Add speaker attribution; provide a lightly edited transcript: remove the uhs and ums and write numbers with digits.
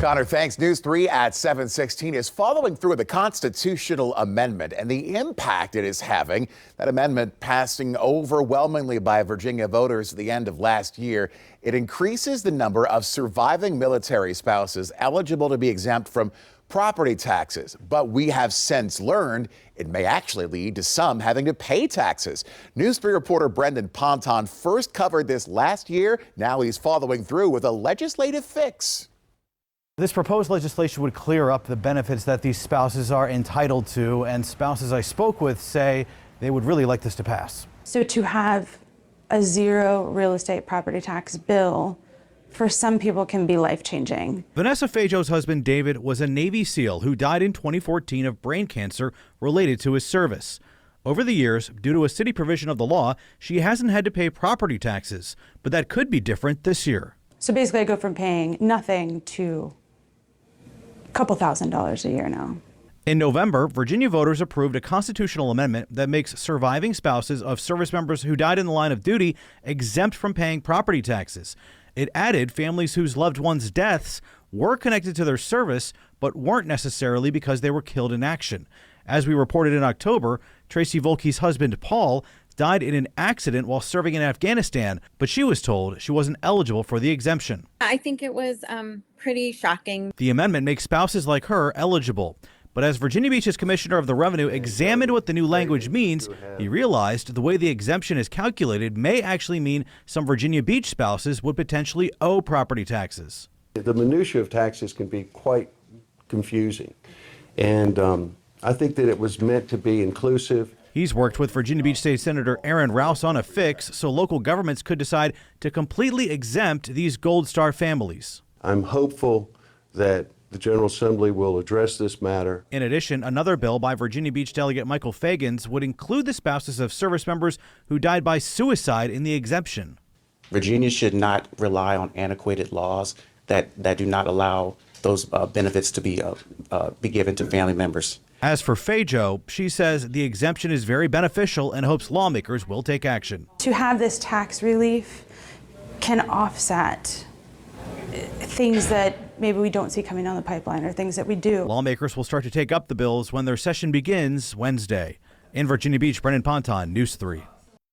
Speaker 1: Connor, thanks. News 3 at 7:16 is following through the constitutional amendment and the impact it is having. That amendment passing overwhelmingly by Virginia voters at the end of last year. It increases the number of surviving military spouses eligible to be exempt from property taxes. But we have since learned it may actually lead to some having to pay taxes. News 3 reporter Brendan Ponton first covered this last year. Now he's following through with a legislative fix.
Speaker 2: This proposed legislation would clear up the benefits that these spouses are entitled to, and spouses I spoke with say they would really like this to pass.
Speaker 3: So to have a zero real estate property tax bill for some people can be life-changing.
Speaker 2: Vanessa Fajo's husband David was a Navy SEAL who died in 2014 of brain cancer related to his service. Over the years, due to a city provision of the law, she hasn't had to pay property taxes, but that could be different this year.
Speaker 3: So basically I go from paying nothing to a couple $1,000s a year now.
Speaker 2: In November, Virginia voters approved a constitutional amendment that makes surviving spouses of service members who died in the line of duty exempt from paying property taxes. It added families whose loved ones' deaths were connected to their service, but weren't necessarily because they were killed in action. As we reported in October, Tracy Volke's husband, Paul, died in an accident while serving in Afghanistan, but she was told she wasn't eligible for the exemption.
Speaker 4: I think it was pretty shocking.
Speaker 2: The amendment makes spouses like her eligible. But as Virginia Beach's Commissioner of the Revenue examined what the new language means, he realized the way the exemption is calculated may actually mean some Virginia Beach spouses would potentially owe property taxes.
Speaker 5: The minutiae of taxes can be quite confusing, and I think that it was meant to be inclusive.
Speaker 2: He's worked with Virginia Beach State Senator Aaron Rouse on a fix so local governments could decide to completely exempt these Gold Star families.
Speaker 5: I'm hopeful that the General Assembly will address this matter.
Speaker 2: In addition, another bill by Virginia Beach Delegate Michael Fagans would include the spouses of service members who died by suicide in the exemption.
Speaker 6: Virginia should not rely on antiquated laws that do not allow those benefits to be given to family members.
Speaker 2: As for Fajo, she says the exemption is very beneficial and hopes lawmakers will take action.
Speaker 3: To have this tax relief can offset things that maybe we don't see coming down the pipeline or things that we do.
Speaker 2: Lawmakers will start to take up the bills when their session begins Wednesday. In Virginia Beach, Brendan Ponton, News 3.